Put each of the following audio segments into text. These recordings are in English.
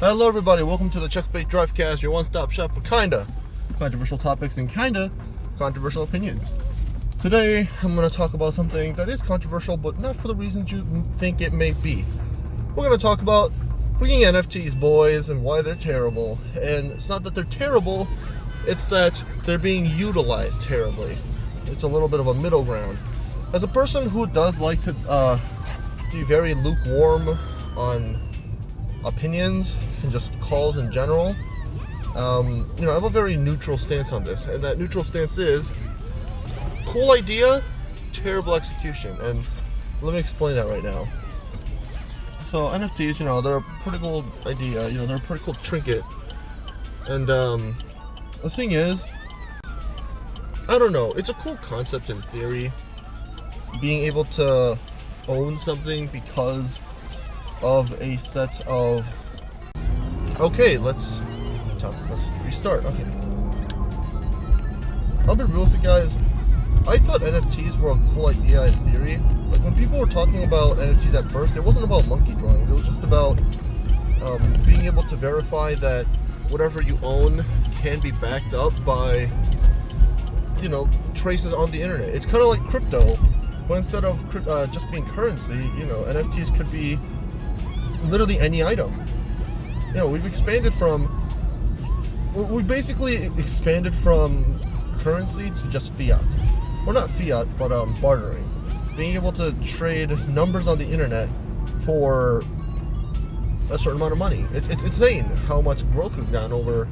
Hello everybody, welcome to the Chessbait Drivecast, your one-stop shop for kinda controversial topics and kinda controversial opinions. Today, I'm going to talk about something that is controversial, but not for the reasons you think it may be. We're going to talk about freaking NFTs, boys, and why they're terrible. And it's not that they're terrible, it's that they're being utilized terribly. It's a little bit of a middle ground. As a person who does like to be very lukewarm on opinions and just calls in general, I have a very neutral stance on this, and that neutral stance is cool idea, terrible execution. And let me explain that right now. So NFTs, they're a pretty cool idea, they're a pretty cool trinket, and the thing is, I don't know, it's a cool concept in theory, being able to own something because of a set of... Okay, let's restart. Okay. I'll be real with you guys. I thought NFTs were a cool idea in theory. Like, when people were talking about NFTs at first, it wasn't about monkey drawings. It was just about being able to verify that whatever you own can be backed up by, traces on the internet. It's kind of like crypto, but instead of just being currency, NFTs could be literally any item. We've basically expanded from currency to just fiat. Well, not fiat, but bartering. Being able to trade numbers on the internet for a certain amount of money. It's insane how much growth we've gotten over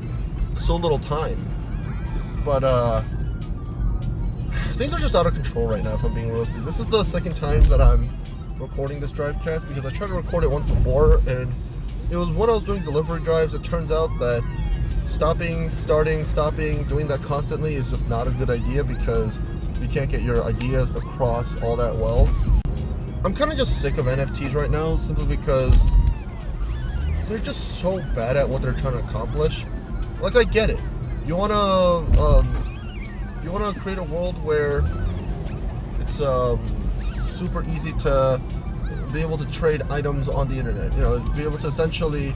so little time. But things are just out of control right now, if I'm being real with you. This is the second time that I'm recording this Drivecast, because I tried to record it once before, and it was when I was doing delivery drives. It turns out that stopping, doing that constantly is just not a good idea, because you can't get your ideas across all that well. I'm kind of just sick of NFTs right now, simply because they're just so bad at what they're trying to accomplish. Like, I get it. You wanna create a world where it's super easy to be able to trade items on the internet. Be able to essentially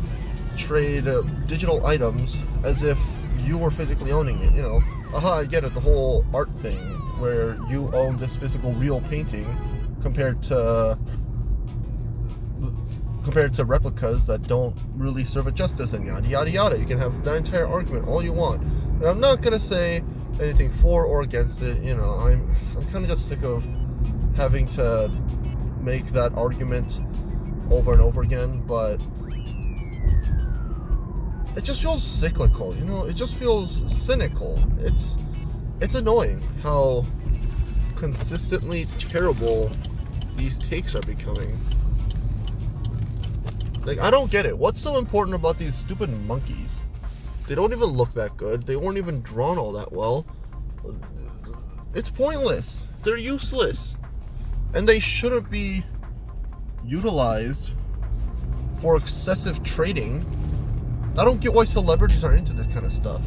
trade digital items as if you were physically owning it. I get it, the whole art thing where you own this physical real painting compared to replicas that don't really serve it justice, and yada yada yada. You can have that entire argument all you want, and I'm not gonna say anything for or against it. I'm kind of just sick of having to make that argument over and over again, but it just feels cyclical. It just feels cynical. It's annoying how consistently terrible these takes are becoming. Like, I don't get it. What's so important about these stupid monkeys? They don't even look that good. They weren't even drawn all that well. It's pointless. They're useless. And they shouldn't be utilized for excessive trading. I don't get why celebrities are into this kind of stuff.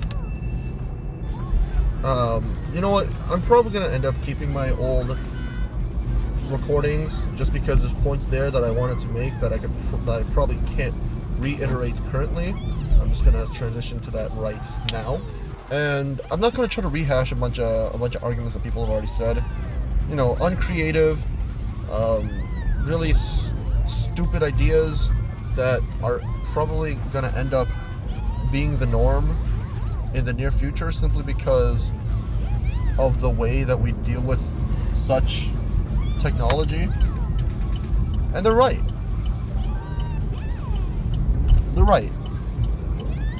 You know what? I'm probably going to end up keeping my old recordings, just because there's points there that I wanted to make that I probably can't reiterate currently. I'm just going to transition to that right now. And I'm not going to try to rehash a bunch of arguments that people have already said. Uncreative, really stupid ideas that are probably going to end up being the norm in the near future, simply because of the way that we deal with such technology. And they're right.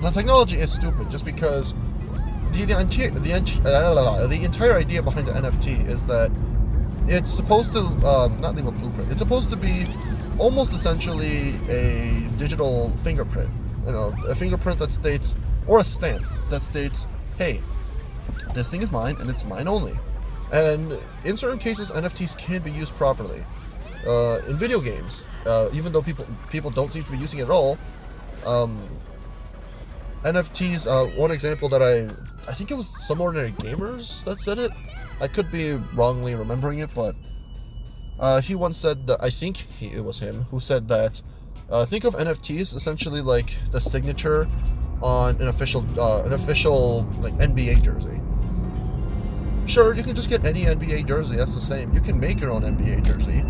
The technology is stupid, just because the entire idea behind the NFT is that it's supposed to not leave a blueprint. It's supposed to be almost essentially a digital fingerprint. A fingerprint that states, or a stamp that states, hey, this thing is mine and it's mine only. And in certain cases, NFTs can be used properly. In video games, even though people don't seem to be using it at all, NFTs, one example that I think it was Some Ordinary Gamers that said it. I could be wrongly remembering it, but he once said that, I think it was him who said that Think of NFTs essentially like the signature on an official like NBA jersey. Sure, you can just get any NBA jersey. That's the same. You can make your own NBA jersey,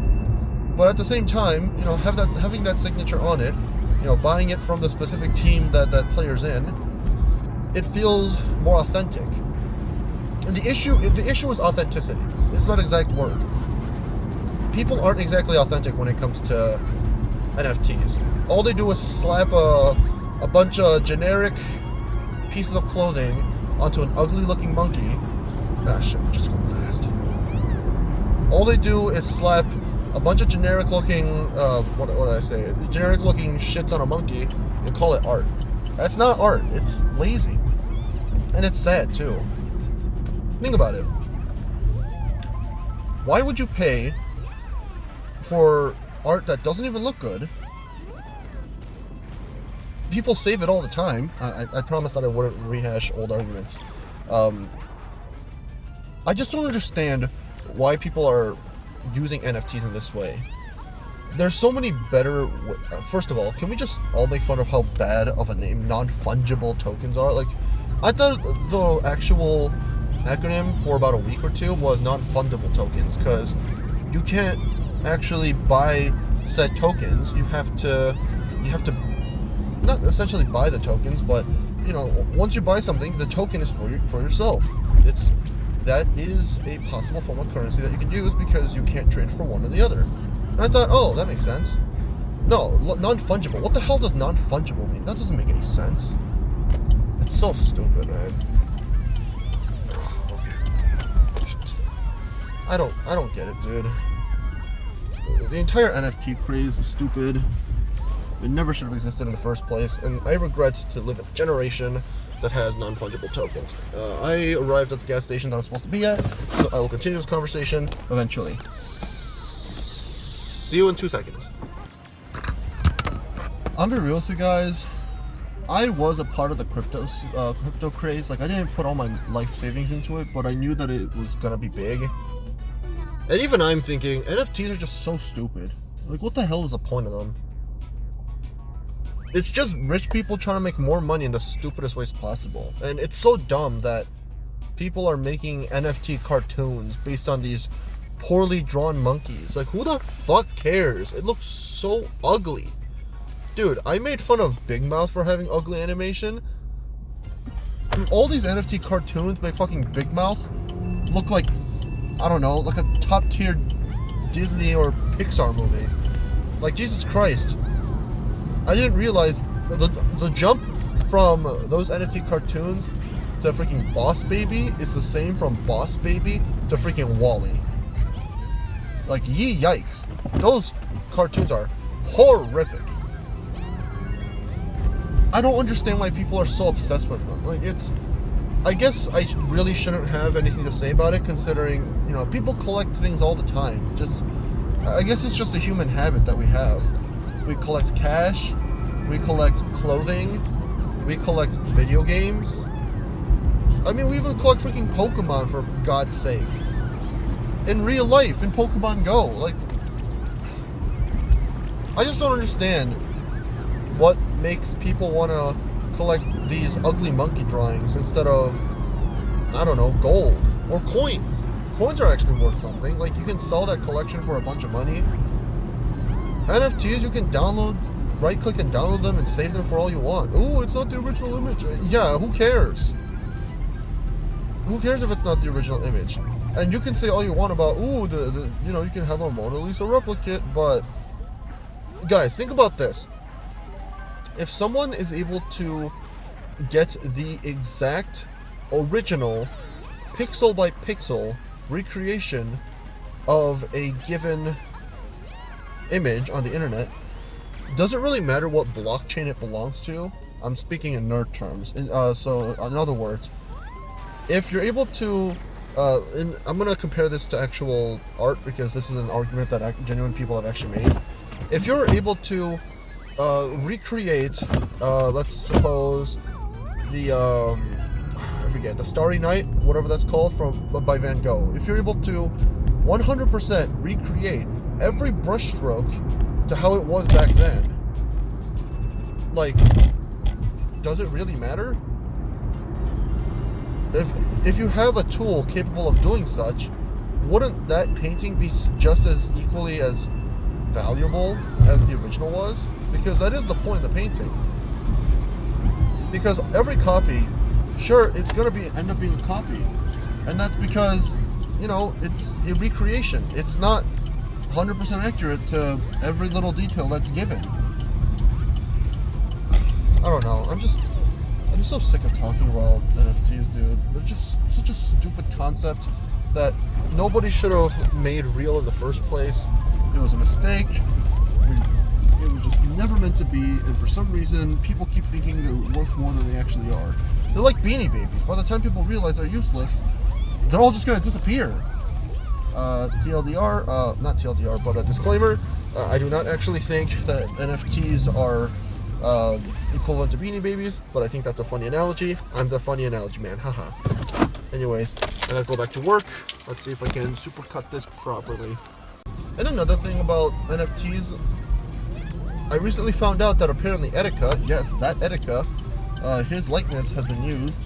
but at the same time, having that signature on it, buying it from the specific team that player's in, it feels more authentic. And the issue is authenticity. It's not an exact word. People aren't exactly authentic when it comes to NFTs. All they do is slap a bunch of generic pieces of clothing onto an ugly looking monkey. Ah shit, we're just going fast. All they do is slap a bunch of generic looking, what did I say? Generic looking shits on a monkey and call it art. That's not art. It's lazy. And it's sad too. Think about it. Why would you pay for art that doesn't even look good? People save it all the time. I promised that I wouldn't rehash old arguments. I just don't understand why people are using NFTs in this way. There's so many better... First of all, can we just all make fun of how bad of a name non-fungible tokens are? Like, I thought the actual acronym for about a week or two was non-fundable tokens, because you can't actually buy said tokens. You have to not essentially buy the tokens, but once you buy something, the token is for yourself. That is a possible form of currency that you can use because you can't trade for one or the other. And I thought, oh, that makes sense. No, non-fungible. What the hell does non-fungible mean? That doesn't make any sense. It's so stupid, man. I don't get it, dude. The entire NFT craze is stupid. It never should have existed in the first place, and I regret to live in a generation that has non-fungible tokens. I arrived at the gas station that I'm supposed to be at, so I will continue this conversation eventually. See you in 2 seconds. I'm gonna be real with you guys. I was a part of the crypto craze. Like, I didn't put all my life savings into it, but I knew that it was gonna be big. And even I'm thinking, NFTs are just so stupid. Like, what the hell is the point of them? It's just rich people trying to make more money in the stupidest ways possible. And it's so dumb that people are making NFT cartoons based on these poorly drawn monkeys. Like, who the fuck cares? It looks so ugly. Dude, I made fun of Big Mouth for having ugly animation. All these NFT cartoons make fucking Big Mouth look like, I don't know, like a top tier Disney or Pixar movie. Like, Jesus Christ. I didn't realize the jump from those NFT cartoons to freaking Boss Baby is the same from Boss Baby to freaking WALL-E. Like, yikes. Those cartoons are horrific. I don't understand why people are so obsessed with them. Like, I guess I really shouldn't have anything to say about it, considering, people collect things all the time. I guess it's just a human habit that we have. We collect cash, we collect clothing, we collect video games. I mean, we even collect freaking Pokemon, for God's sake. In real life, in Pokemon Go. Like, I just don't understand what makes people want to collect these ugly monkey drawings instead of, I don't know, gold or coins. Coins are actually worth something. Like, you can sell that collection for a bunch of money. NFTs, you can download, right-click and download them and save them for all you want. Ooh, it's not the original image. Yeah, who cares? Who cares if it's not the original image? And you can say all you want about, ooh, you can have a Mona Lisa replicate, but guys, think about this. If someone is able to get the exact original pixel by pixel recreation of a given image on the internet, does it really matter what blockchain it belongs to? I'm speaking in nerd terms. So in other words, if you're able to, and I'm going to compare this to actual art because this is an argument that genuine people have actually made. If you're able to recreate, let's suppose the the Starry Night, whatever that's called, by Van Gogh. If you're able to 100% recreate every brushstroke to how it was back then, like, does it really matter? If you have a tool capable of doing such, wouldn't that painting be just as equally as valuable as the original was? Because that is the point of the painting. Because every copy, sure, it's going to end up being a copy. And that's because, you know, it's a recreation. It's not 100% accurate to every little detail that's given. I don't know. I'm just so sick of talking about NFTs, dude. They're just such a stupid concept that nobody should have made real in the first place. It was a mistake. It was just never meant to be, and for some reason, people keep thinking they're worth more than they actually are. They're like Beanie Babies. By the time people realize they're useless, they're all just going to disappear. TLDR, not TLDR, but a disclaimer, I do not actually think that NFTs are equivalent to Beanie Babies, but I think that's a funny analogy. I'm the funny analogy man, haha. Anyways, I gotta go back to work. Let's see if I can supercut this properly. And another thing about NFTs, I recently found out that apparently Etika, yes, that Etika, his likeness has been used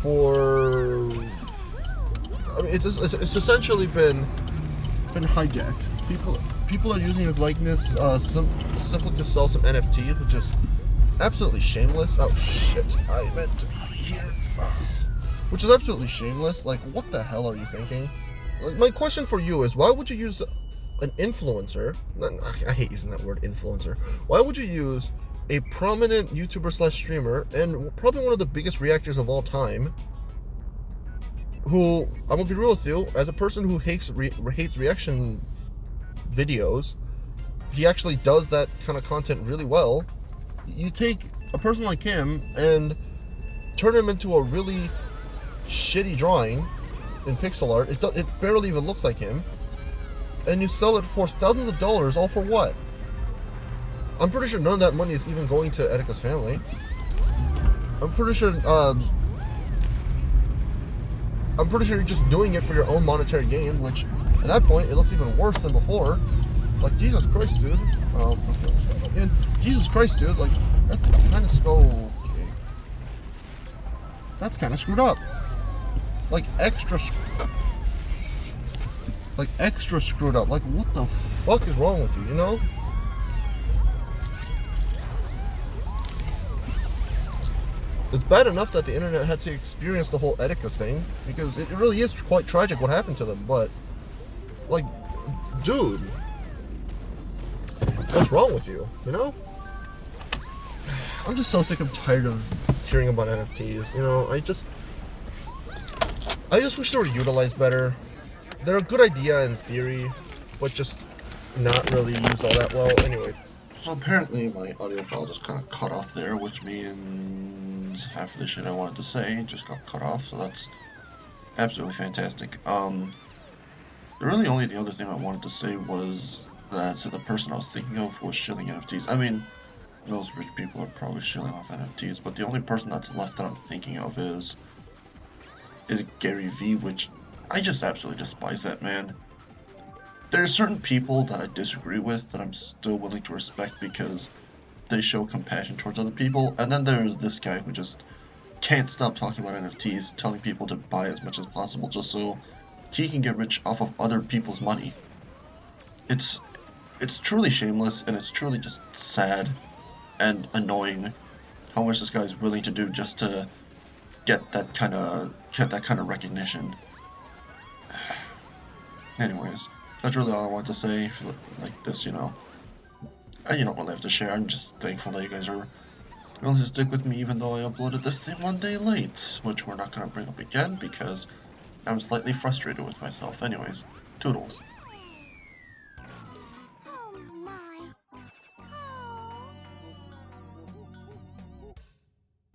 for... I mean, it's essentially been hijacked. People are using his likeness simply to sell some NFTs, which is absolutely shameless. Oh shit, I meant to be here. Which is absolutely shameless. Like, what the hell are you thinking? Like, my question for you is, why would you use an influencer? I hate using that word, influencer. Why would you use a prominent YouTuber / streamer and probably one of the biggest reactors of all time, who, I'm gonna be real with you, as a person who hates reaction videos, he actually does that kind of content really well. You take a person like him and turn him into a really shitty drawing in pixel art. It barely even looks like him, and you sell it for thousands of dollars, all for what? I'm pretty sure none of that money is even going to Etika's family. I'm pretty sure you're just doing it for your own monetary gain, which at that point it looks even worse than before. Like, Jesus Christ, dude. And Jesus Christ, dude. Like, that's kind of okay. That's kind of screwed up. Like extra screwed up. Like, what the fuck is wrong with you? You know? It's bad enough that the internet had to experience the whole Etika thing, because it really is quite tragic what happened to them, but, like, dude, what's wrong with you, you know? I'm just so sick and tired of hearing about NFTs, you know? I just wish they were utilized better. They're a good idea in theory, but just not really used all that well. Anyway, so apparently my audio file just kind of cut off there, which means half of the shit I wanted to say just got cut off, so that's absolutely fantastic. Really only the other thing I wanted to say was that the person I was thinking of was shilling NFTs. I mean, those rich people are probably shilling off NFTs, but the only person that's left that I'm thinking of is Gary Vee, which I just absolutely despise that man. There are certain people that I disagree with that I'm still willing to respect because they show compassion towards other people, and then there's this guy who just can't stop talking about NFTs, telling people to buy as much as possible just so he can get rich off of other people's money. It's truly shameless, and it's truly just sad and annoying how much this guy is willing to do just to get that kind of recognition. Anyways, that's really all I want to say. Like this, you know, and you don't really have to share. I'm just thankful that you guys are willing to stick with me, even though I uploaded this thing 1 day late, which we're not going to bring up again because I'm slightly frustrated with myself. Anyways, toodles.